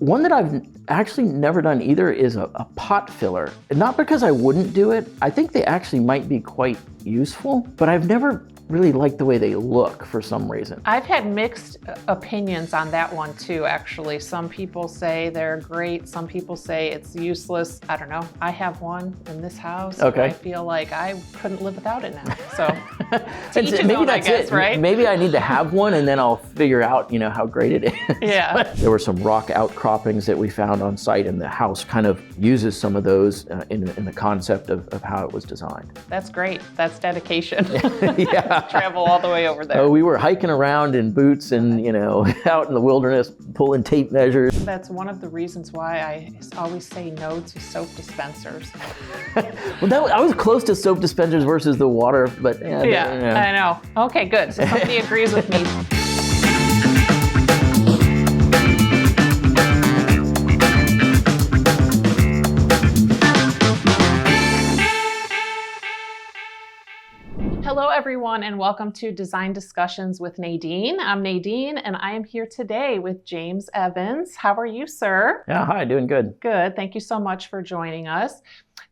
One that I've actually never done either is a pot filler. Not because I wouldn't do it. I think they actually might be quite useful, but I've never really liked the way they look for some reason. I've had mixed opinions on that one too, actually. Some people say they're great. Some people say it's useless. I don't know. I have one in this house. Okay. I feel like I couldn't live without it now. So to each his maybe own, that's I guess, it. right? Maybe I need to have one and then I'll figure out, how great it is. Yeah. There were some rock outcroppings that we found on site, and the house kind of uses some of those in the concept of how it was designed. That's great. That's dedication. Yeah. Travel all the way over there. Oh, we were hiking around in boots and, out in the wilderness, pulling tape measures. That's one of the reasons why I always say no to soap dispensers. Well, I was close to soap dispensers versus the water, but yeah. I know. Okay, good. So somebody agrees with me. Hello, everyone, and welcome to Design Discussions with Nadine. I'm Nadine, and I am here today with James Evans. How are you, sir? Yeah, hi, doing good. Good. Thank you so much for joining us.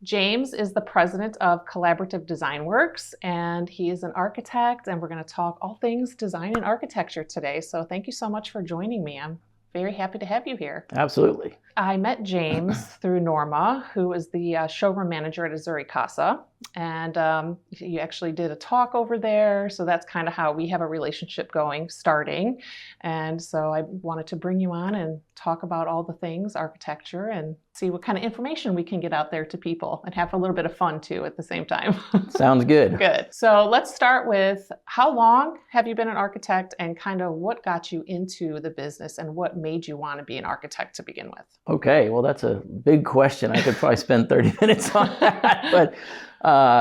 James is the president of Collaborative Design Works, and he is an architect, and we're going to talk all things design and architecture today. So thank you so much for joining me. I'm very happy to have you here. Absolutely. I met James through Norma, who is the showroom manager at Azuri Casa. And you actually did a talk over there. So that's kind of how we have a relationship starting. And so I wanted to bring you on and talk about all the things architecture and see what kind of information we can get out there to people and have a little bit of fun too at the same time. Sounds good. Good. So let's start with, how long have you been an architect and kind of what got you into the business and what made you want to be an architect to begin with? Okay, well, that's a big question. I could probably spend 30 minutes on that. But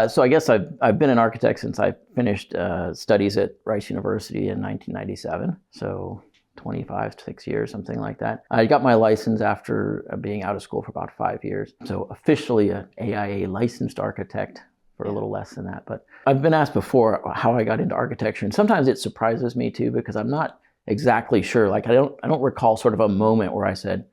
so I guess I've been an architect since I finished studies at Rice University in 1997. So 6 years, something like that. I got my license after being out of school for about 5 years. So officially an AIA licensed architect for a little less than that. But I've been asked before how I got into architecture. And sometimes it surprises me too, because I'm not exactly sure. Like I don't recall sort of a moment where I said,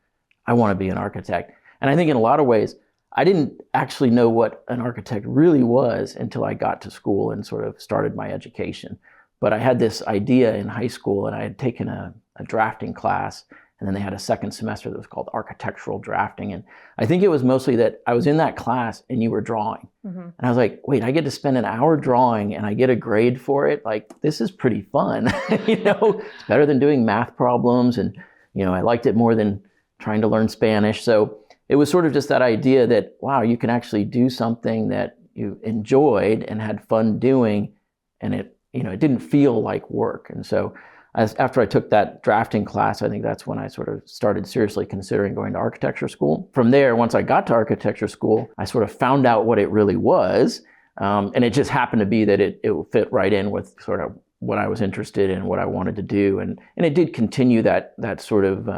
I want to be an architect. And I think in a lot of ways, I didn't actually know what an architect really was until I got to school and sort of started my education. But I had this idea in high school, and I had taken a drafting class, and then they had a second semester that was called architectural drafting. And I think it was mostly that I was in that class and you were drawing. Mm-hmm. And I was like, wait, I get to spend an hour drawing and I get a grade for it? Like, this is pretty fun. It's better than doing math problems. And, I liked it more than trying to learn Spanish. So it was sort of just that idea that, wow, you can actually do something that you enjoyed and had fun doing, and it didn't feel like work. And so after I took that drafting class, I think that's when I sort of started seriously considering going to architecture school. From there, once I got to architecture school, I sort of found out what it really was. And it just happened to be that it fit right in with sort of what I was interested in, what I wanted to do. And it did continue that sort of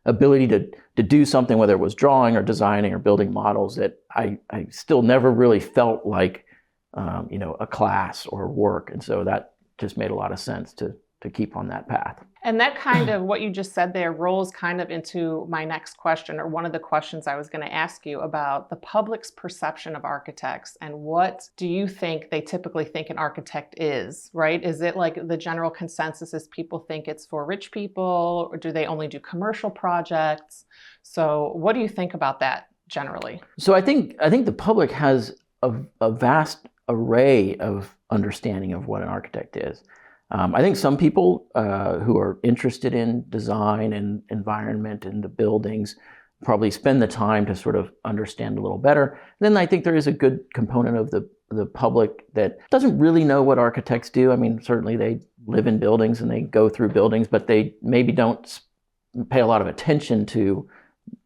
ability to do something, whether it was drawing or designing or building models, that I still never really felt like, a class or work. And so that just made a lot of sense to keep on that path. And that kind of what you just said there rolls kind of into my next question, or one of the questions I was going to ask you about the public's perception of architects, and what do you think they typically think an architect is, right? Is it like the general consensus is people think it's for rich people, or do they only do commercial projects? So what do you think about that generally? So I think the public has a vast array of understanding of what an architect is. I think some people who are interested in design and environment and the buildings probably spend the time to sort of understand a little better. And then I think there is a good component of the public that doesn't really know what architects do. I mean, certainly they live in buildings and they go through buildings, but they maybe don't pay a lot of attention to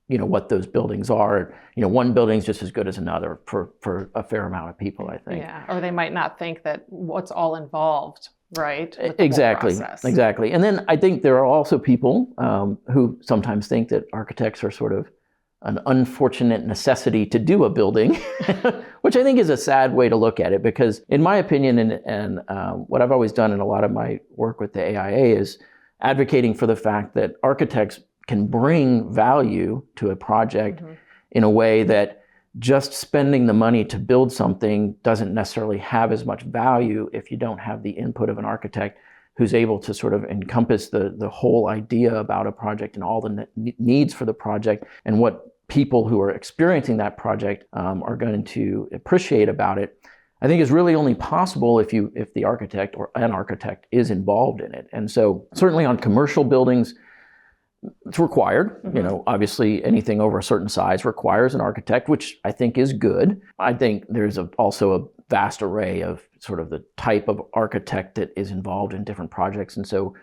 what those buildings are. One building's just as good as another for a fair amount of people, I think. Yeah, or they might not think that what's all involved, right? Exactly. And then I think there are also people who sometimes think that architects are sort of an unfortunate necessity to do a building, which I think is a sad way to look at it, because in my opinion, and what I've always done in a lot of my work with the AIA is advocating for the fact that architects can bring value to a project in a way that just spending the money to build something doesn't necessarily have as much value if you don't have the input of an architect who's able to sort of encompass the whole idea about a project and all the needs for the project and what people who are experiencing that project are going to appreciate about it. I think is really only possible if the architect or an architect is involved in it. And so certainly on commercial buildings, it's required. Obviously anything over a certain size requires an architect, which I think is good. I think there's also a vast array of sort of the type of architect that is involved in different projects. And so,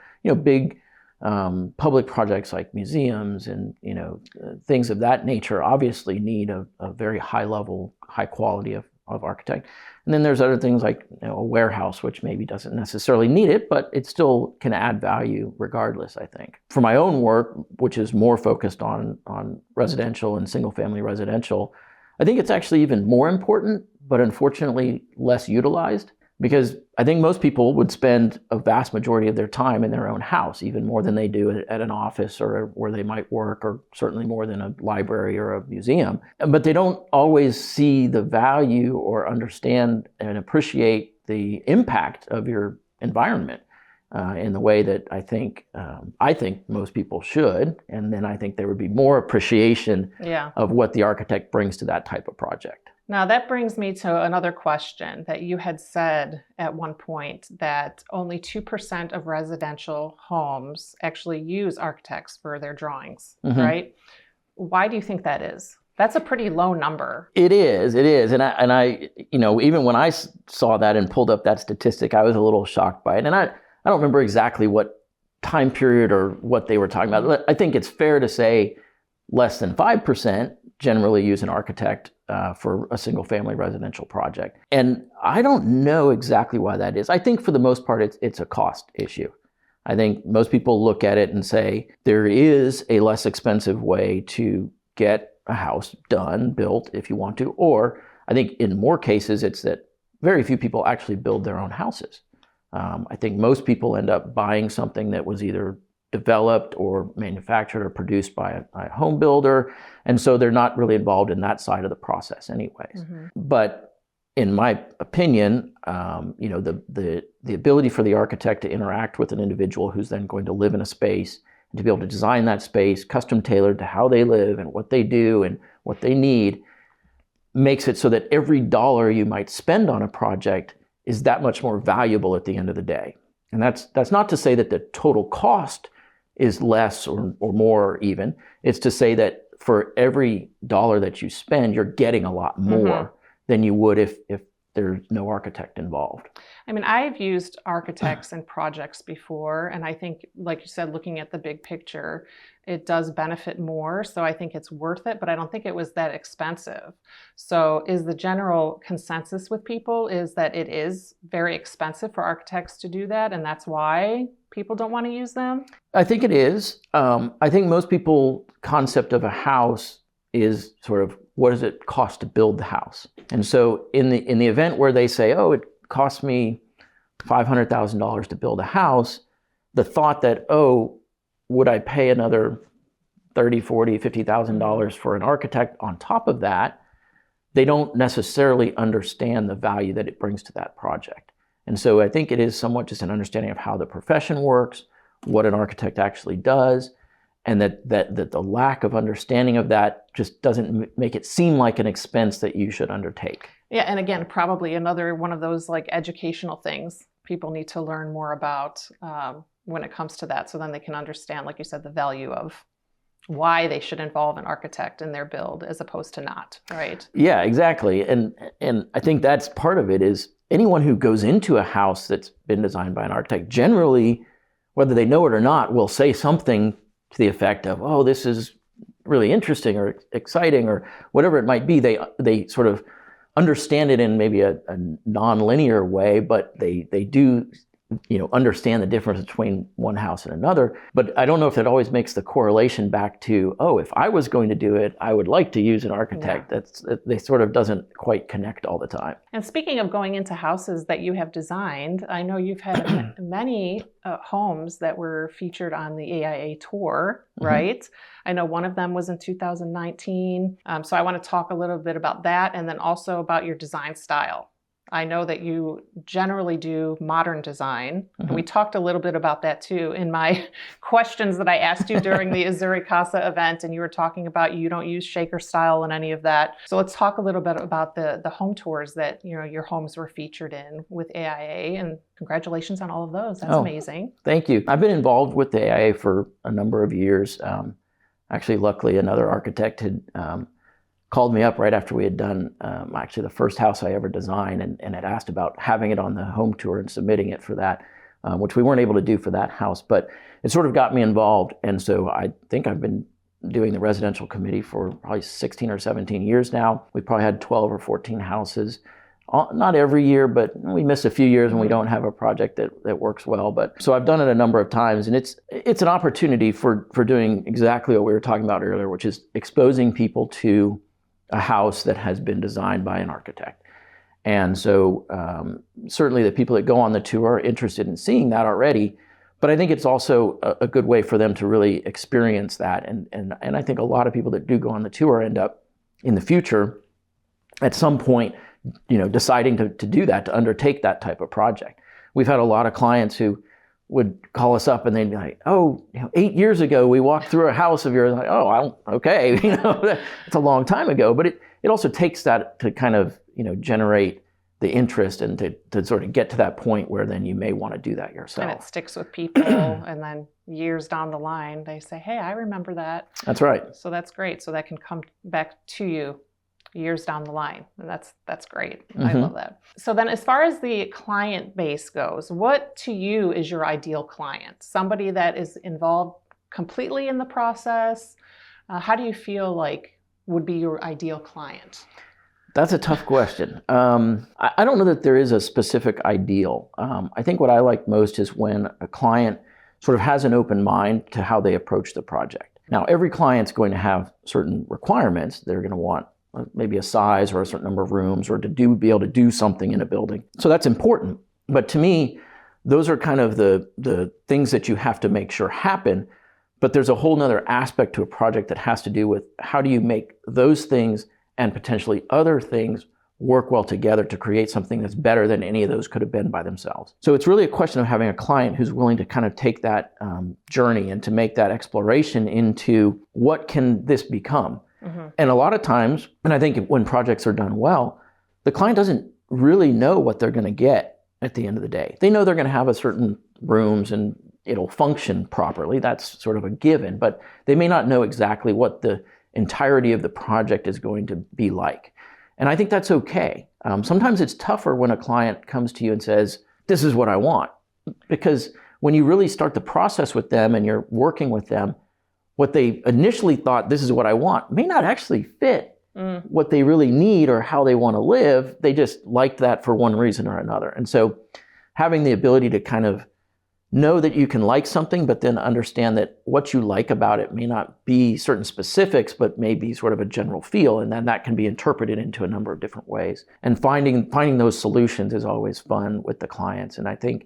big public projects like museums and, things of that nature obviously need a very high level, high quality of architect. And then there's other things like a warehouse, which maybe doesn't necessarily need it, but it still can add value regardless, I think. For my own work, which is more focused on residential and single family residential, I think it's actually even more important, but unfortunately less utilized, because I think most people would spend a vast majority of their time in their own house, even more than they do at an office or where they might work, or certainly more than a library or a museum. But they don't always see the value or understand and appreciate the impact of your environment in the way that I think most people should. And then I think there would be more appreciation of what the architect brings to that type of project. Now that brings me to another question that you had said at one point that only 2% of residential homes actually use architects for their drawings, right? Why do you think that is? That's a pretty low number. It is. And I even when I saw that and pulled up that statistic, I was a little shocked by it. And I don't remember exactly what time period or what they were talking about. I think it's fair to say less than 5% generally use an architect for a single family residential project. And I don't know exactly why that is. I think for the most part, it's a cost issue. I think most people look at it and say, there is a less expensive way to get a house done, built if you want to. Or I think in more cases, it's that very few people actually build their own houses. I think most people end up buying something that was either developed or manufactured or produced by a home builder. And so they're not really involved in that side of the process anyways. But in my opinion, the ability for the architect to interact with an individual who's then going to live in a space and to be able to design that space custom tailored to how they live and what they do and what they need makes it so that every dollar you might spend on a project is that much more valuable at the end of the day. And that's not to say that the total cost is less or more even. It's to say that for every dollar that you spend, you're getting a lot more than you would if there's no architect involved. I mean, I've used architects in projects before, and I think, like you said, looking at the big picture, it does benefit more. So I think it's worth it, but I don't think it was that expensive. So is the general consensus with people is that it is very expensive for architects to do that, and that's why people don't want to use them? I think it is. I think most people's concept of a house is sort of, what does it cost to build the house? And so in the event where they say, oh, it cost me $500,000 to build a house, the thought that, oh, would I pay another $30,000, $40,000, $50,000 for an architect on top of that, they don't necessarily understand the value that it brings to that project. And so I think it is somewhat just an understanding of how the profession works, what an architect actually does, and that the lack of understanding of that just doesn't make it seem like an expense that you should undertake. Yeah, and again, probably another one of those like educational things people need to learn more about when it comes to that, so then they can understand, like you said, the value of why they should involve an architect in their build as opposed to not, right? Yeah, exactly. And I think that's part of it is anyone who goes into a house that's been designed by an architect, generally, whether they know it or not, will say something to the effect of, oh, this is really interesting or exciting or whatever it might be. They sort of understand it in maybe a non-linear way, but they do understand the difference between one house and another. But I don't know if that always makes the correlation back to, oh, if I was going to do it, I would like to use an architect. They sort of doesn't quite connect all the time. And speaking of going into houses that you have designed, I know you've had many homes that were featured on the AIA tour, right? Mm-hmm. I know one of them was in 2019. So I want to talk a little bit about that, and then also about your design style. I know that you generally do modern design. And we talked a little bit about that too in my questions that I asked you during the Azzurri Casa event, and you were talking about you don't use shaker style and any of that. So let's talk a little bit about the home tours that your homes were featured in with AIA, and congratulations on all of those. That's amazing. Thank you. I've been involved with the AIA for a number of years. Actually, luckily, another architect had called me up right after we had done actually the first house I ever designed, and had asked about having it on the home tour and submitting it for that, which we weren't able to do for that house, but it sort of got me involved. And so I think I've been doing the residential committee for probably 16 or 17 years now. We probably had 12 or 14 houses, not every year, but we miss a few years when we don't have a project that works well. But so I've done it a number of times, and it's an opportunity for doing exactly what we were talking about earlier, which is exposing people to a house that has been designed by an architect. And so certainly the people that go on the tour are interested in seeing that already, but I think it's also a good way for them to really experience that. And I think a lot of people that do go on the tour end up in the future at some point, deciding to do that, to undertake that type of project. We've had a lot of clients who would call us up and they'd be like, 8 years ago we walked through a house of yours. Like, okay, it's a long time ago. But it also takes that to kind of generate the interest and to sort of get to that point where then you may want to do that yourself. And it sticks with people, and then years down the line they say, hey, I remember that. That's right. So that's great. So that can come back to you years down the line. And that's great. I love that. So then as far as the client base goes, what to you is your ideal client? Somebody that is involved completely in the process? How do you feel like would be your ideal client? That's a tough question. I don't know that there is a specific ideal. I think what I like most is when a client sort of has an open mind to how they approach the project. Now, every client's going to have certain requirements. They're going to want maybe a size or a certain number of rooms, or to be able to do something in a building. So that's important. But to me, those are kind of the things that you have to make sure happen. But there's a whole nother aspect to a project that has to do with how do you make those things and potentially other things work well together to create something that's better than any of those could have been by themselves. So it's really a question of having a client who's willing to kind of take that journey and to make that exploration into what can this become. And a lot of times, and I think when projects are done well, the client doesn't really know what they're going to get at the end of the day. They know they're going to have a certain rooms and it'll function properly. That's sort of a given, but they may not know exactly what the entirety of the project is going to be like. And I think that's okay. Sometimes it's tougher when a client comes to you and says, this is what I want. Because when you really start the process with them and you're working with them, what they initially thought, this is what I want, may not actually fit what they really need or how they want to live. They just liked that for one reason or another. And so having the ability to kind of know that you can like something, but then understand that what you like about it may not be certain specifics, but maybe sort of a general feel. And then that can be interpreted into a number of different ways. And finding those solutions is always fun with the clients. And I think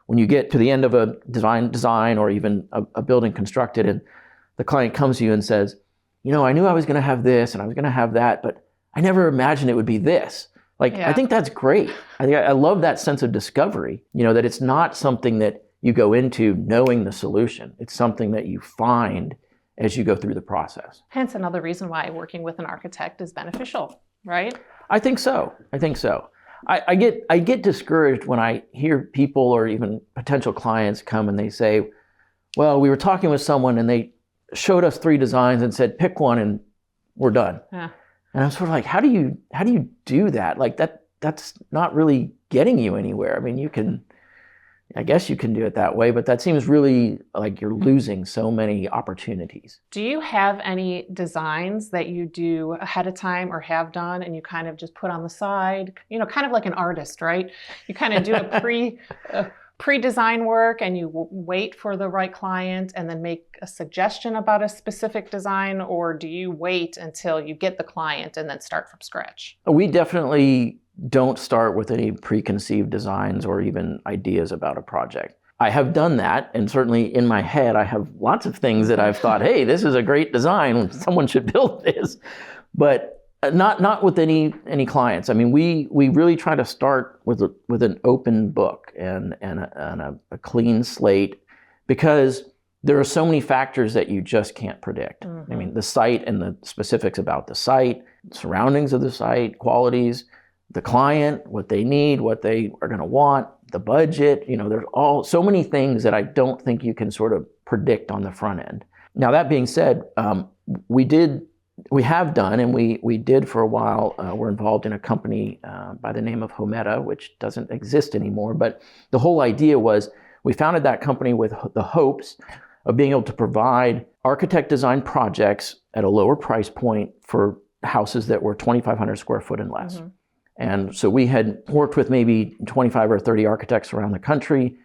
when you get to the end of a design or even a building constructed, and the client comes to you and says, I knew I was going to have this and I was going to have that, but I never imagined it would be this. I think that's great. I love that sense of discovery, that it's not something that you go into knowing the solution. It's something that you find as you go through the process. Hence another reason why working with an architect is beneficial, right? I think so. I get discouraged when I hear people or even potential clients come and they say, well, we were talking with someone and they showed us 3 designs and said, pick one and we're done. Yeah. And I'm sort of like, how do you do that? That's not really getting you anywhere. I mean, I guess you can do it that way, but that seems really like you're losing so many opportunities. Do you have any designs that you do ahead of time or have done and you kind of just put on the side, kind of like an artist, right? You kind of do a pre-design work and you wait for the right client and then make a suggestion about a specific design, or do you wait until you get the client and then start from scratch? We definitely don't start with any preconceived designs or even ideas about a project. I have done that, and certainly in my head I have lots of things that I've thought, hey, this is a great design, someone should build this, but not with any clients. I mean, we really try to start with an open book and a clean slate, because there are so many factors that you just can't predict. I mean, the site and the specifics about the site, surroundings of the site, qualities, the client, what they need, what they are going to want, the budget, there's so many things that I don't think you can sort of predict on the front end. Now, that being said, we have done, and we did for a while, we're involved in a company by the name of Houzz, which doesn't exist anymore, but the whole idea was we founded that company with the hopes of being able to provide architect design projects at a lower price point for houses that were 2,500 square foot and less. Mm-hmm. And so we had worked with maybe 25 or 30 architects around the country.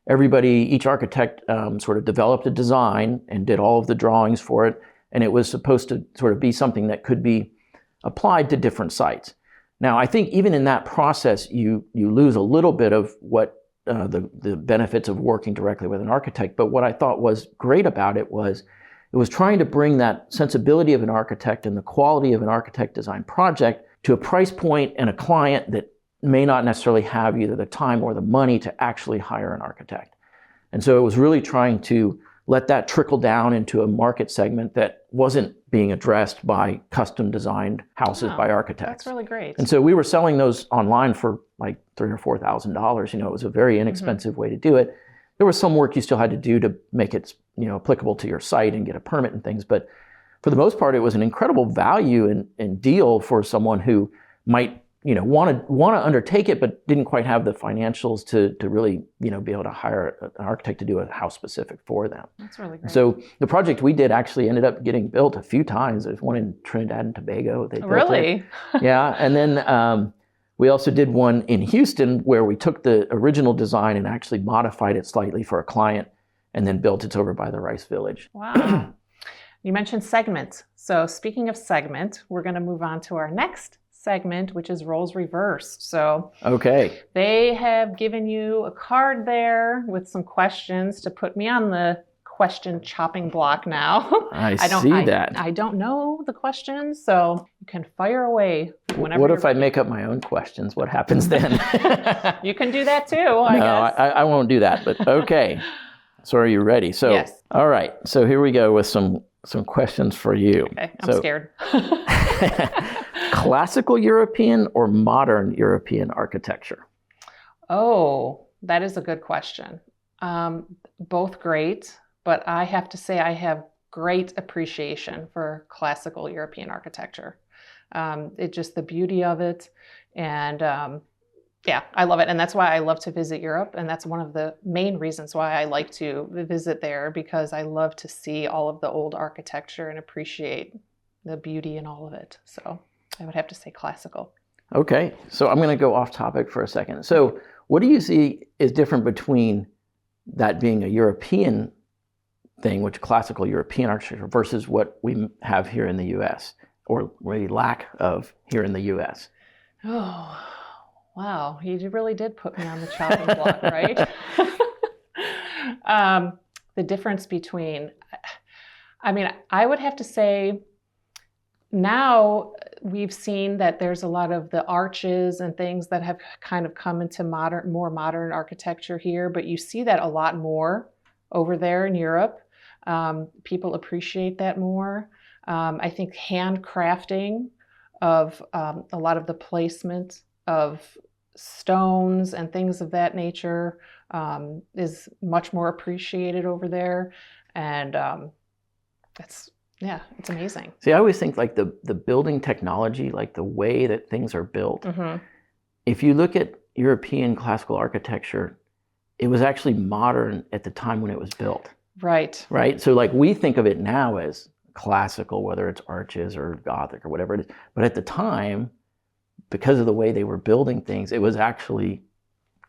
Each architect sort of developed a design and did all of the drawings for it. And it was supposed to sort of be something that could be applied to different sites. Now, I think even in that process, you lose a little bit of what the benefits of working directly with an architect. But what I thought was great about it was trying to bring that sensibility of an architect and the quality of an architect design project to a price point and a client that may not necessarily have either the time or the money to actually hire an architect. And so it was really trying to let that trickle down into a market segment that wasn't being addressed by custom designed houses by architects. That's really great. And so we were selling those online for like $3,000 or $4,000. It was a very inexpensive way to do it. There was some work you still had to do to make it, applicable to your site and get a permit and things. But for the most part, it was an incredible value and deal for someone who might, want to undertake it, but didn't quite have the financials to really, be able to hire an architect to do a house specific for them. That's really great. So the project we did actually ended up getting built a few times. There's one in Trinidad and Tobago. They built really? It. Yeah. And then we also did one in Houston where we took the original design and actually modified it slightly for a client and then built it over by the Rice Village. Wow. You mentioned segment. So speaking of segment, we're going to move on to our next segment, which is roles reversed. So okay, they have given you a card there with some questions to put me on the question chopping block now. I see that. I don't know the questions, so you can fire away whenever. What if I make up my own questions? What happens then? You can do that too, I guess. I won't do that, but okay. So are you ready? So, yes. All right. So here we go with some questions for you. Okay, I'm scared. Classical European or modern European architecture? Oh, that is a good question. Both great, but I have to say I have great appreciation for classical European architecture. It's just the beauty of it, and I love it. And that's why I love to visit Europe, and that's one of the main reasons why I like to visit there, because I love to see all of the old architecture and appreciate the beauty in all of it. So I would have to say classical. Okay, so I'm going to go off topic for a second. So what do you see is different between that being a European thing, which classical European architecture, versus what we have here in the U.S., or really lack of here in the U.S.? Oh, wow. You really did put me on the chopping block, right? The difference between, I would have to say, now we've seen that there's a lot of the arches and things that have kind of come into more modern architecture here, but you see that a lot more over there in Europe. People appreciate that more. I think handcrafting of a lot of the placement of stones and things of that nature is much more appreciated over there. And it's amazing. See, I always think like the building technology, like the way that things are built. Mm-hmm. If you look at European classical architecture, it was actually modern at the time when it was built. Right. Right. So like we think of it now as classical, whether it's arches or Gothic or whatever it is. But at the time, because of the way they were building things, it was actually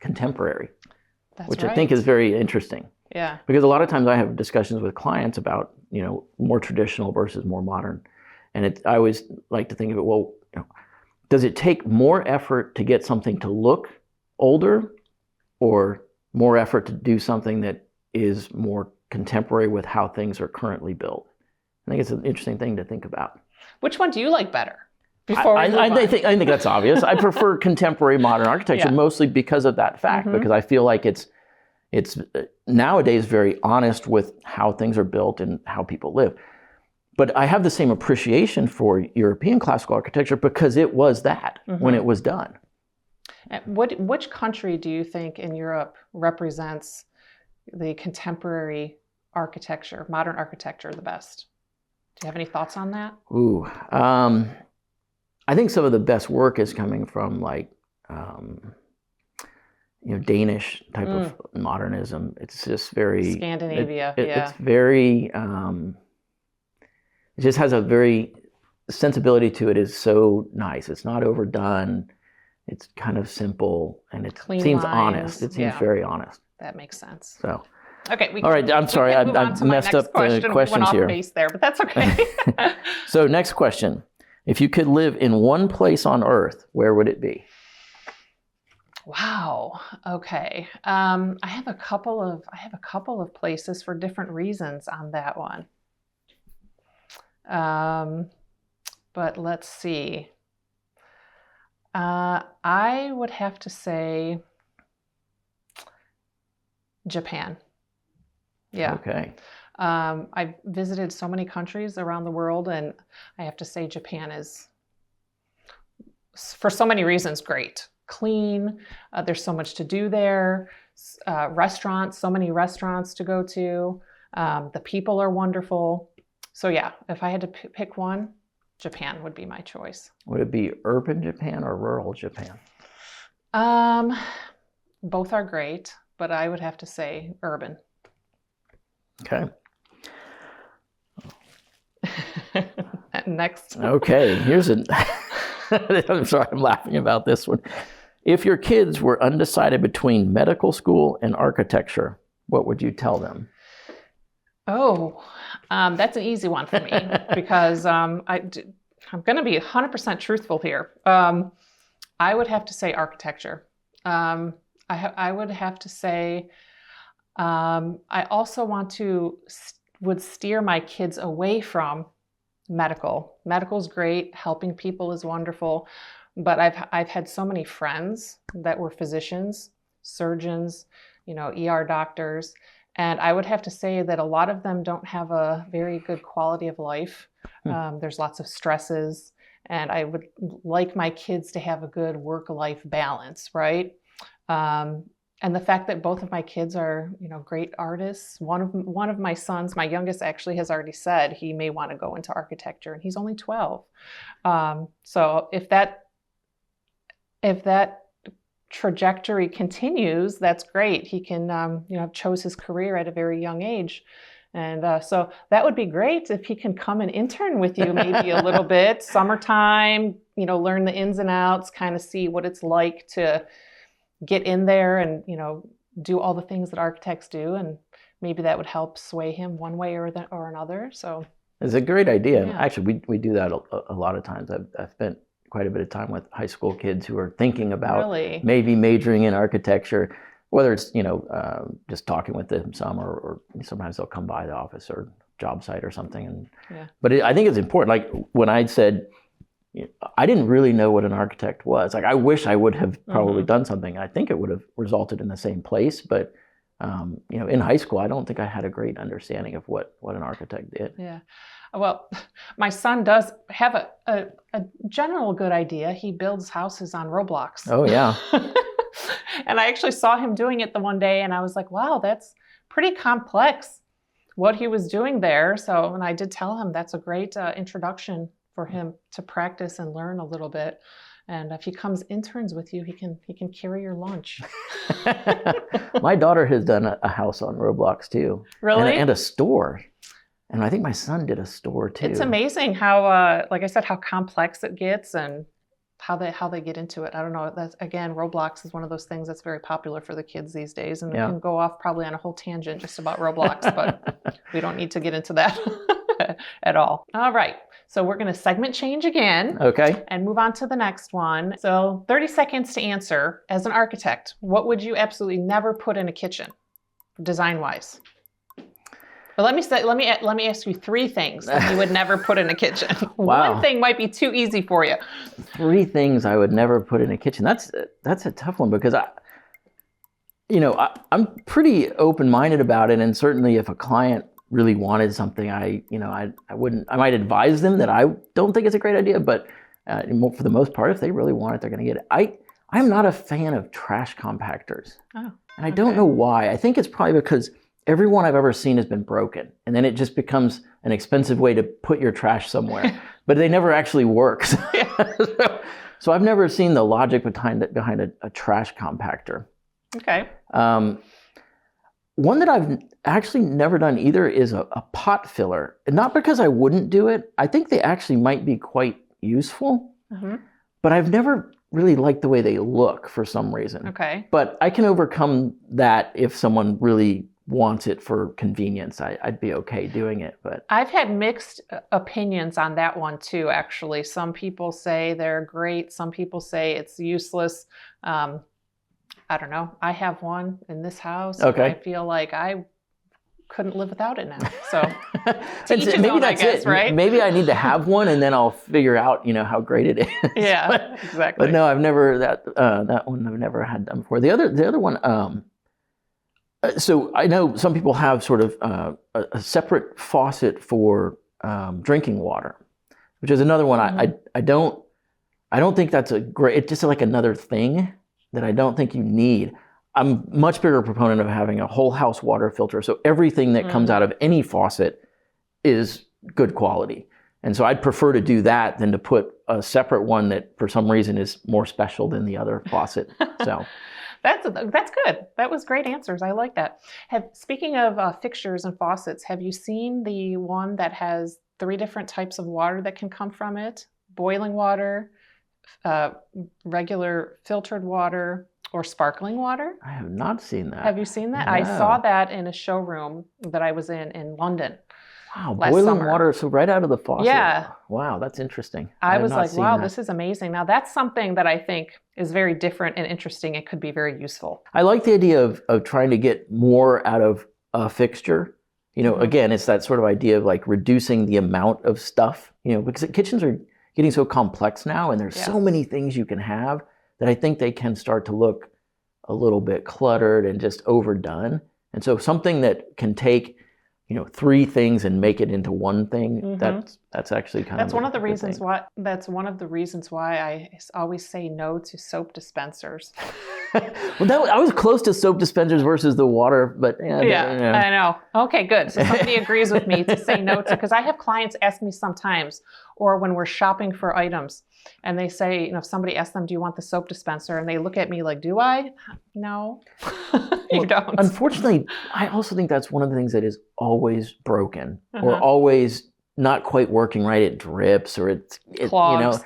contemporary. That's which right. I think is very interesting. Yeah. Because a lot of times I have discussions with clients about, more traditional versus more modern. And I always like to think of it, well, does it take more effort to get something to look older or more effort to do something that is more contemporary with how things are currently built? I think it's an interesting thing to think about. Which one do you like better? Before we move on. I think that's obvious. I prefer contemporary modern architecture mostly because of that fact, because I feel like it's nowadays very honest with how things are built and how people live. But I have the same appreciation for European classical architecture because it was that when it was done. Which country do you think in Europe represents the contemporary architecture, modern architecture, the best? Do you have any thoughts on that? Ooh, I think some of the best work is coming from Danish type of modernism. It's just very Scandinavia. It's very. It just has a very sensibility to it. Is so nice. It's not overdone. It's kind of simple and it Clean seems lines. honest. It seems very honest. That makes sense. So. Okay. All right. I'm sorry. I messed up the questions went here. off base there, but that's okay. So next question. If you could live in one place on Earth, where would it be? Wow. Okay. I have a couple of places for different reasons on that one. But let's see. I would have to say Japan. Yeah. Okay. I've visited so many countries around the world, and I have to say Japan is, for so many reasons, great. Clean. There's so much to do there. Restaurants, so many restaurants to go to. The people are wonderful. So yeah, if I had to pick one, Japan would be my choice. Would it be urban Japan or rural Japan? Both are great, but I would have to say urban. Okay. Next. Okay, here's a. I'm sorry, I'm laughing about this one. If your kids were undecided between medical school and architecture, what would you tell them? Oh, that's an easy one for me because I'm going to be 100% truthful here. I would have to say architecture. I would have to say I also would steer my kids away from medical. Medical's great. Helping people is wonderful. But I've had so many friends that were physicians, surgeons, ER doctors. And I would have to say that a lot of them don't have a very good quality of life. There's lots of stresses. And I would like my kids to have a good work-life balance, right? And the fact that both of my kids are, great artists. One of my sons, my youngest, actually has already said he may want to go into architecture, and he's only 12. So if that trajectory continues, that's great. He can, chose his career at a very young age. And so that would be great if he can come and intern with you maybe a little bit, summertime, learn the ins and outs, kind of see what it's like to get in there and, do all the things that architects do. And maybe that would help sway him one way or another. So it's a great idea. Yeah. Actually, we do that a lot of times. I've spent quite a bit of time with high school kids who are thinking about maybe majoring in architecture, whether it's, just talking with them some, or sometimes they'll come by the office or job site or something. But I think it's important. Like when I said, I didn't really know what an architect was. Like I wish I would have probably done something. I think it would have resulted in the same place. But, in high school, I don't think I had a great understanding of what an architect did. Yeah. Well, my son does have a general good idea. He builds houses on Roblox. Oh, yeah. And I actually saw him doing it the one day, and I was like, wow, that's pretty complex what he was doing there. So, and I did tell him that's a great introduction for him to practice and learn a little bit. And if he comes interns with you, he can carry your lunch. My daughter has done a house on Roblox too. Really? And a store. And I think my son did a store too. It's amazing how, like I said, how complex it gets and how they get into it. I don't know. That's, again, Roblox is one of those things that's very popular for the kids these days, and we can go off probably on a whole tangent just about Roblox, but we don't need to get into that at all. All right. So we're going to segment change again. Okay. And move on to the next one. So 30 seconds to answer. As an architect, what would you absolutely never put in a kitchen, design-wise? But let me ask you 3 things that you would never put in a kitchen. Wow. One thing might be too easy for you. 3 things I would never put in a kitchen. That's a tough one because I'm pretty open-minded about it, and certainly if a client really wanted something, I might advise them that I don't think it's a great idea, but for the most part, if they really want it, they're going to get it. I'm not a fan of trash compactors, and I don't know why. I think it's probably because every one I've ever seen has been broken, and then it just becomes an expensive way to put your trash somewhere, but they never actually work. So I've never seen the logic behind a trash compactor. Okay. One that I've actually never done either is a pot filler. And not because I wouldn't do it. I think they actually might be quite useful, but I've never really liked the way they look for some reason. Okay. But I can overcome that if someone really wants it for convenience. I'd be okay doing it. But I've had mixed opinions on that one too, actually. Some people say they're great. Some people say it's useless. I don't know. I have one in this house. Okay. I feel like I couldn't live without it now. So maybe that's it. Right? Maybe I need to have one, and then I'll figure out, how great it is. Yeah, exactly. But no, I've never that one. I've never had done before. The other one. So I know some people have sort of a separate faucet for drinking water, which is another one. I don't think that's a great. It's just like another thing that I don't think you need. I'm a much bigger proponent of having a whole house water filter. So everything that comes out of any faucet is good quality. And so I'd prefer to do that than to put a separate one that for some reason is more special than the other faucet. So that's good. That was great answers. I like that. Speaking of fixtures and faucets, have you seen the one that has 3 different types of water that can come from it? Boiling water, regular filtered water, or sparkling water? I have not seen that. Have you seen that? No. I saw that in a showroom that I was in London. Wow, boiling summer. water, so right out of the faucet. Yeah. Wow, that's interesting. I was like, wow, that. this is amazing. Now that's something that I think is very different and interesting. It could be very useful. I like the idea of trying to get more out of a fixture. Again, it's that sort of idea of like reducing the amount of stuff, because kitchens are getting so complex now, and there's so many things you can have that I think they can start to look a little bit cluttered and just overdone. And so something that can take, 3 things and make it into one thing, that's actually kind of one of the reasons why I always say no to soap dispensers. Well, I was close to soap dispensers versus the water, but yeah, I know. Okay, good. So somebody agrees with me to say no to, because I have clients ask me sometimes, or when we're shopping for items, and they say, if somebody asks them, do you want the soap dispenser? And they look at me like, do I? No, you don't. Unfortunately, I also think that's one of the things that is always broken or always not quite working right. It drips or it's clogs.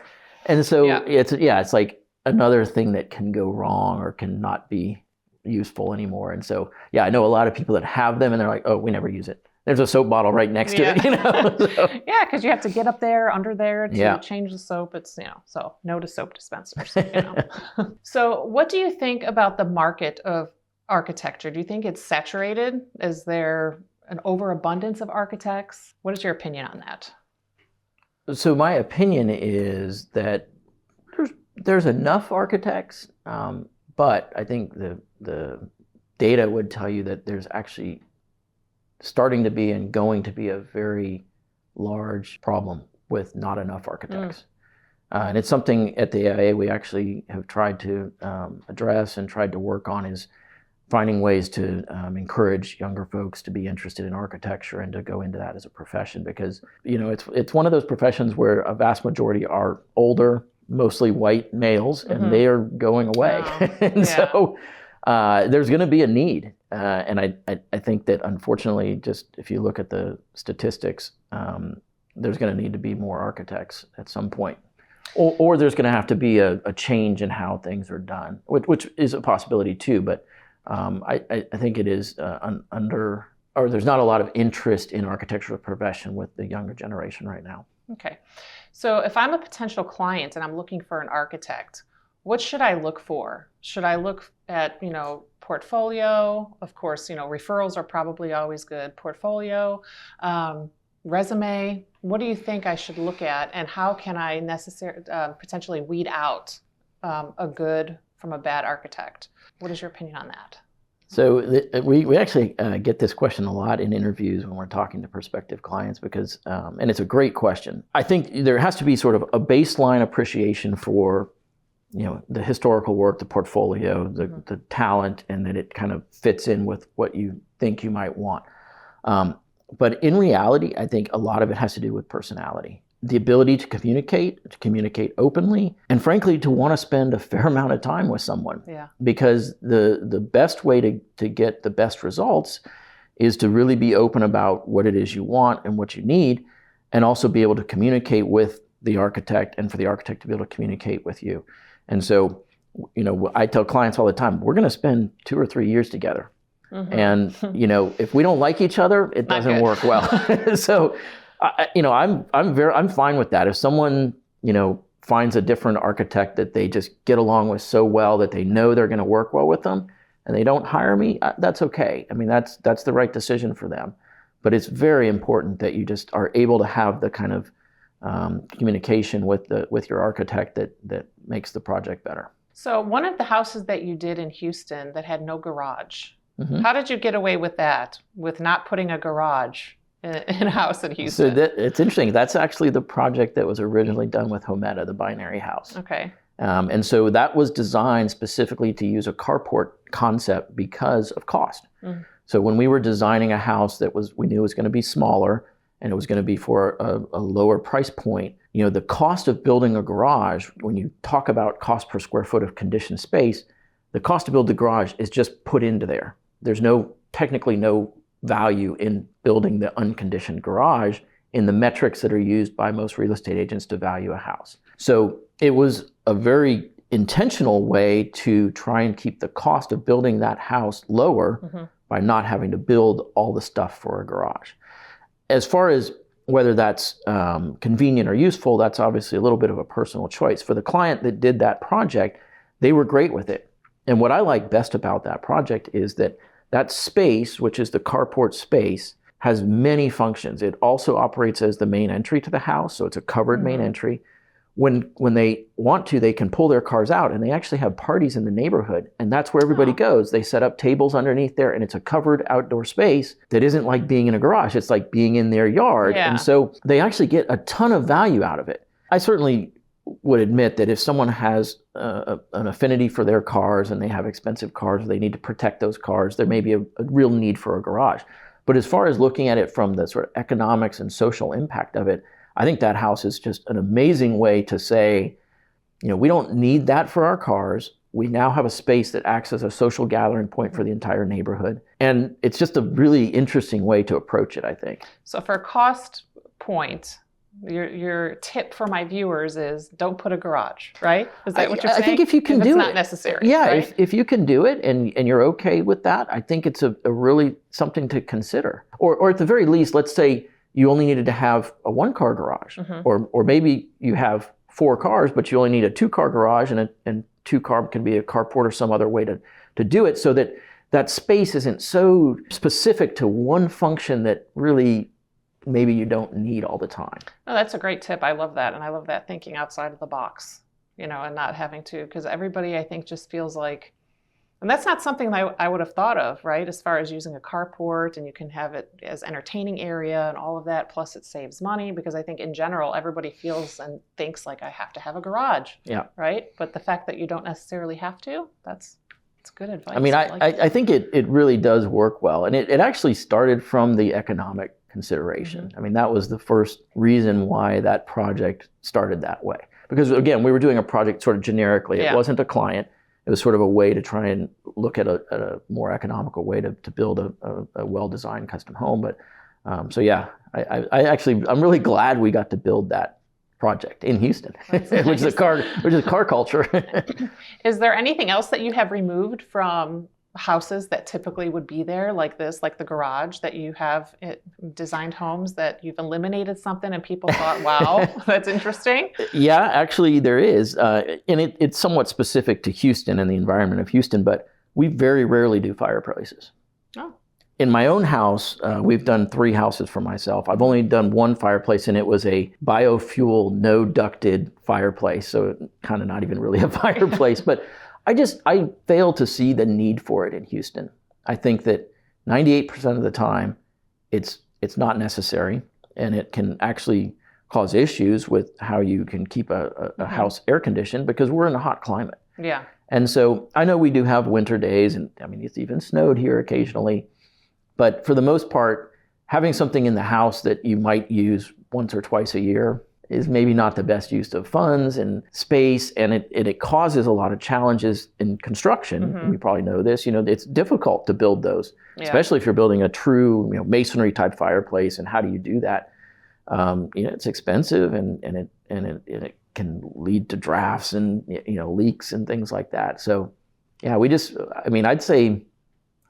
And so it's like another thing that can go wrong or can not be useful anymore. And so, I know a lot of people that have them and they're like, oh, we never use it. There's a soap bottle right next to it, So. Yeah, because you have to get up there, under there to change the soap. It's, so no to soap dispensers, So what do you think about the market of architecture? Do you think it's saturated? Is there an overabundance of architects? What is your opinion on that? So my opinion is that there's enough architects, but I think the data would tell you that there's actually starting to be and going to be a very large problem with not enough architects. And it's something at the AIA we actually have tried to address and tried to work on, is finding ways to encourage younger folks to be interested in architecture and to go into that as a profession, because it's one of those professions where a vast majority are older, mostly white males, and they are going away. So there's going to be a need. And I think that unfortunately, just if you look at the statistics, there's going to need to be more architects at some point. Or there's going to have to be a change in how things are done, which is a possibility too. But I think it is or there's not a lot of interest in architectural profession with the younger generation right now. Okay. So if I'm a potential client and I'm looking for an architect, what should I look for? Should I look at, portfolio? Of course, referrals are probably always good. Portfolio, resume. What do you think I should look at, and how can I potentially weed out a good from a bad architect? What is your opinion on that? So we actually get this question a lot in interviews when we're talking to prospective clients because, and it's a great question. I think there has to be sort of a baseline appreciation for, the historical work, the portfolio, the talent, and that it kind of fits in with what you think you might want. But in reality, I think a lot of it has to do with personality. The ability to communicate openly, and frankly, to want to spend a fair amount of time with someone. Yeah. Because the best way to get the best results is to really be open about what it is you want and what you need, and also be able to communicate with the architect and for the architect to be able to communicate with you. And so, I tell clients all the time, we're going to spend 2 or 3 years together. Mm-hmm. And, if we don't like each other, it doesn't work well. So, I'm fine with that. If someone, finds a different architect that they just get along with so well that they know they're going to work well with them, and they don't hire me, that's okay. I mean, that's the right decision for them. But it's very important that you just are able to have the kind of communication with your architect that makes the project better. So one of the houses that you did in Houston that had no garage, mm-hmm. How did you get away with that, with not putting a garage in a house in Houston? So it's interesting. That's actually the project that was originally done with Hometa, the binary house. Okay. And so that was designed specifically to use a carport concept because of cost. Mm. So when we were designing a house we knew was going to be smaller and it was going to be for a lower price point, the cost of building a garage, when you talk about cost per square foot of conditioned space, the cost to build the garage is just put into there. There's technically no value in building the unconditioned garage in the metrics that are used by most real estate agents to value a house. So it was a very intentional way to try and keep the cost of building that house lower mm-hmm. by not having to build all the stuff for a garage. As far as whether that's convenient or useful, that's obviously a little bit of a personal choice. For the client that did that project, they were great with it. And what I like best about that project is that space, which is the carport space, has many functions. It also operates as the main entry to the house, so it's a covered mm-hmm. main entry. When they want to, they can pull their cars out, and they actually have parties in the neighborhood, and that's where everybody goes. They set up tables underneath there, and it's a covered outdoor space that isn't like being in a garage. It's like being in their yard, yeah. And so they actually get a ton of value out of it. I certainly would admit that if someone has an affinity for their cars and they have expensive cars, they need to protect those cars, there may be a real need for a garage. But as far as looking at it from the sort of economics and social impact of it, I think that house is just an amazing way to say, we don't need that for our cars. We now have a space that acts as a social gathering point for the entire neighborhood. And it's just a really interesting way to approach it, I think. So for a cost point, your tip for my viewers is don't put a garage, right? Is that what you're saying? I think if you can do it. It's not necessary. Yeah, right? if you can do it and you're okay with that, I think it's a really something to consider. Or at the very least, let's say you only needed to have a 1-car garage, mm-hmm. or maybe you have 4 cars, but you only need a 2-car garage, and 2-car can be a carport or some other way to do it, so that space isn't so specific to one function that really maybe you don't need all the time. No, that's a great tip. I love that. And I love that thinking outside of the box, and not having to, because everybody I think just feels like, and that's not something I would have thought of, right? As far as using a carport, and you can have it as entertaining area and all of that. Plus it saves money, because I think in general, everybody feels and thinks like I have to have a garage, yeah, right? But the fact that you don't necessarily have to, that's good advice. I mean, I think it really does work well. And it actually started from the economic consideration. Mm-hmm. I mean, that was the first reason why that project started that way. Because again, we were doing a project sort of generically. Yeah. It wasn't a client. It was sort of a way to try and look at a more economical way to build a well-designed custom home. But so yeah, I'm really glad we got to build that project in Houston, That's which is a car culture. Is there anything else that you have removed from houses that typically would be there like this, like the garage, that you have designed homes that you've eliminated something and people thought, wow, that's interesting? Yeah, actually there is. And it's somewhat specific to Houston and the environment of Houston, but we very rarely do fireplaces. Oh. In my own house, we've done 3 houses for myself. I've only done 1 fireplace, and it was a biofuel, no ducted fireplace. So kind of not even really a fireplace, but I fail to see the need for it in Houston. I think that 98% of the time, it's not necessary, and it can actually cause issues with how you can keep a house air conditioned because we're in a hot climate. Yeah. And so I know we do have winter days, and I mean, it's even snowed here occasionally. But for the most part, having something in the house that you might use once or twice a year is maybe not the best use of funds and space, and it causes a lot of challenges in construction. Mm-hmm. You probably know this. It's difficult to build those, especially if you're building a true masonry type fireplace. And how do you do that? It's expensive, and it can lead to drafts and leaks and things like that. So yeah, I'd say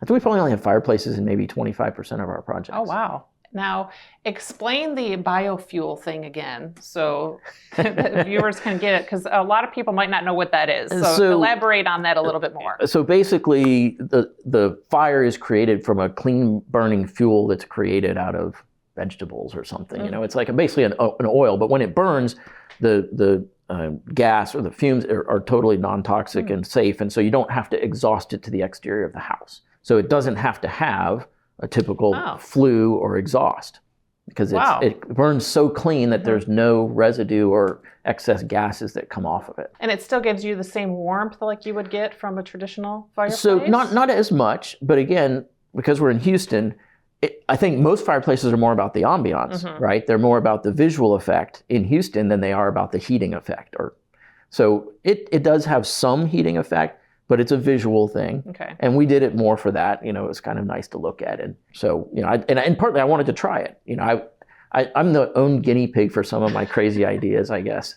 we probably only have fireplaces in maybe 25% of our projects. Oh, wow. Now, explain the biofuel thing again so the viewers can get it, because a lot of people might not know what that is. So elaborate on that a little bit more. So basically, the fire is created from a clean burning fuel that's created out of vegetables or something. Mm-hmm. It's like basically an oil, but when it burns, the gas or the fumes are totally non-toxic mm-hmm. and safe, and so you don't have to exhaust it to the exterior of the house. So it doesn't have to have a typical flue or exhaust because it burns so clean that mm-hmm. there's no residue or excess gases that come off of it. And it still gives you the same warmth like you would get from a traditional fireplace? So not as much, but again, because we're in Houston, I think most fireplaces are more about the ambiance, mm-hmm. right? They're more about the visual effect in Houston than they are about the heating effect. So it does have some heating effect, but it's a visual thing. Okay. And we did it more for that. It was kind of nice to look at. And so, and partly I wanted to try it. I'm the own guinea pig for some of my crazy ideas, I guess.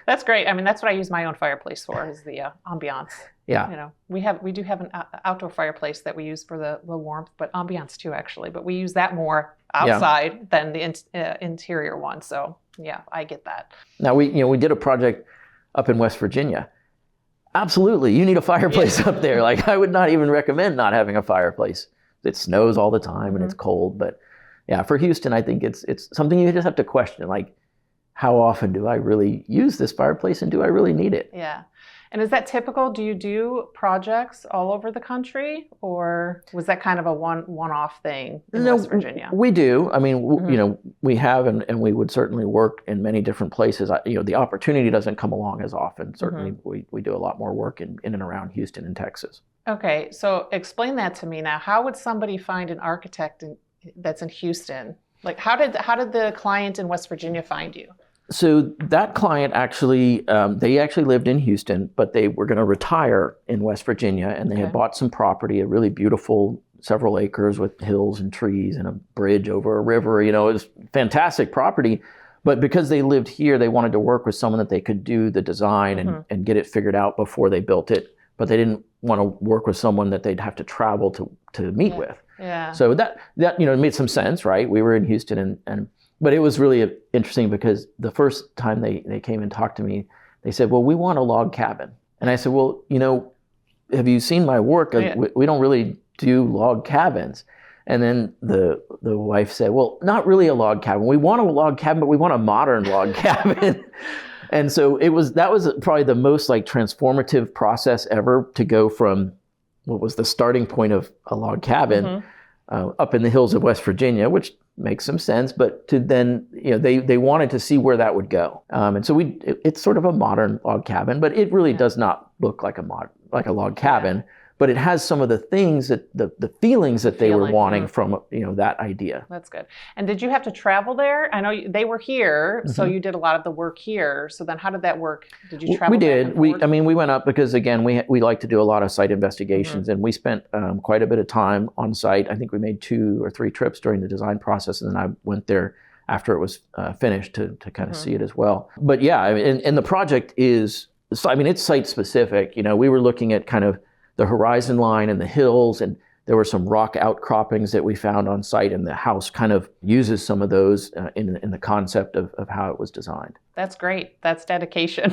That's great. I mean, that's what I use my own fireplace for, is the ambiance. Yeah. We do have an outdoor fireplace that we use for the warmth, but ambiance too, actually. But we use that more outside than the interior one. So yeah, I get that. Now we did a project up in West Virginia. Absolutely, you need a fireplace up there. Like, I would not even recommend not having a fireplace. It snows all the time and mm-hmm. it's cold. But yeah, for Houston, I think it's something you just have to question. Like, how often do I really use this fireplace, and do I really need it? Yeah. And is that typical? Do you do projects all over the country, or was that kind of a one-off thing in West Virginia? We do. I mean, mm-hmm. We have, and we would certainly work in many different places. The opportunity doesn't come along as often. Certainly, mm-hmm. we do a lot more work in and around Houston and Texas. Okay, so explain that to me now. How would somebody find an architect that's in Houston? Like, how did the client in West Virginia find you? So that client actually, they actually lived in Houston, but they were going to retire in West Virginia, and they had bought some property, a really beautiful, several acres with hills and trees and a bridge over a river. It was fantastic property. But because they lived here, they wanted to work with someone that they could do the design mm-hmm. and get it figured out before they built it. But they didn't want to work with someone that they'd have to travel to meet with. Yeah. So that made some sense, right? We were in Houston but it was really interesting because the first time they came and talked to me, they said, well, we want a log cabin. And I said, well, have you seen my work? We don't really do log cabins. And then the wife said, well, not really a log cabin. We want a log cabin, but we want a modern log cabin. And so that was probably the most transformative process ever, to go from what was the starting point of a log cabin mm-hmm. Up in the hills of West Virginia, which makes some sense, but to then, they wanted to see where that would go. And so it's sort of a modern log cabin, but it really does not look like a log cabin, but it has some of the things that the feelings that they were wanting from that idea. That's good. And did you have to travel there? I know they were here, mm-hmm. so you did a lot of the work here. So then how did that work? Did you travel? We did. We went up because, again, we like to do a lot of site investigations, mm-hmm. and we spent quite a bit of time on site. I think we made 2 or 3 trips during the design process, and then I went there after it was finished to kind of see it as well. But yeah, I mean, and the project is, so, I mean, it's site specific. You know, we were looking at kind of the horizon line and the hills, and there were some rock outcroppings that we found on site, and the house kind of uses some of those in the concept of how it was designed. That's great. That's dedication.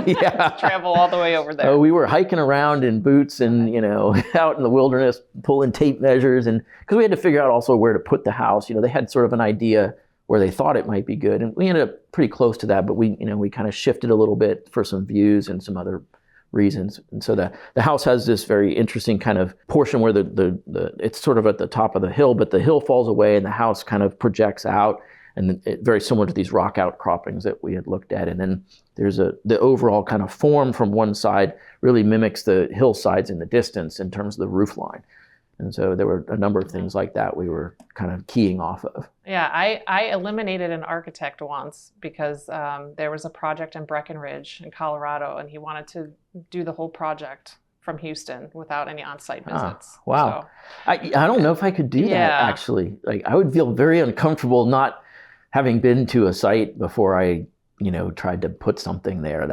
Yeah. Travel all the way over there. Oh, we were hiking around in boots and, you know, out in the wilderness, pulling tape measures, and because we had to figure out also where to put the house. You know, they had sort of an idea where they thought it might be good, and we ended up pretty close to that, but we kind of shifted a little bit for some views and some other reasons. And so the house has this very interesting kind of portion where the it's sort of at the top of the hill, but the hill falls away and the house kind of projects out, and very similar to these rock outcroppings that we had looked at. And then there's the overall kind of form from one side really mimics the hillsides in the distance in terms of the roof line. And so there were a number of things like that we were kind of keying off of. Yeah, I eliminated an architect once because there was a project in Breckenridge in Colorado, and he wanted to do the whole project from Houston without any on-site visits. Wow. So, I don't know if I could do that, actually. Like, I would feel very uncomfortable not having been to a site before I, you know, tried to put something there.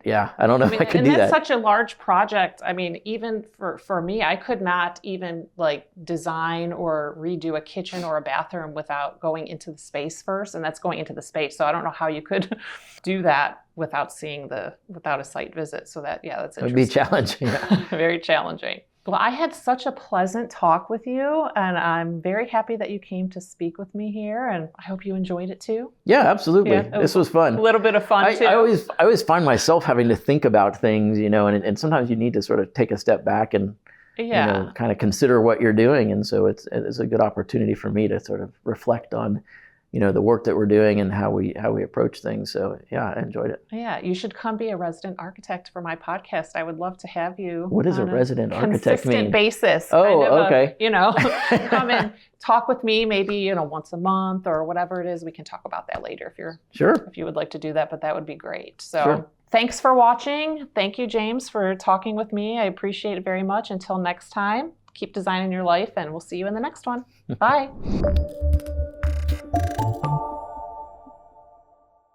Yeah, I don't know if I could do that. And that's such a large project. I mean, even for me, I could not even like design or redo a kitchen or a bathroom without going into the space first, and that's going into the space. So I don't know how you could do that without a site visit. So that's interesting. It would be challenging. Very challenging. Well, I had such a pleasant talk with you, and I'm very happy that you came to speak with me here, and I hope you enjoyed it too. Yeah, absolutely. Yeah, this was fun. A little bit of fun too. I always find myself having to think about things, you know, and sometimes you need to sort of take a step back and you know, kind of consider what you're doing. And so it's a good opportunity for me to sort of reflect on, you know, the work that we're doing and how we approach things. So yeah, I enjoyed it. Yeah, you should come be a resident architect for my podcast. I would love to have you. What does a resident architect mean? Consistent basis. Oh, okay. You know, come and talk with me maybe, you know, once a month or whatever it is. We can talk about that later if you would like to do that, but that would be great. So Thanks for watching. Thank you, James, for talking with me. I appreciate it very much. Until next time, keep designing your life, and we'll see you in the next one. Bye.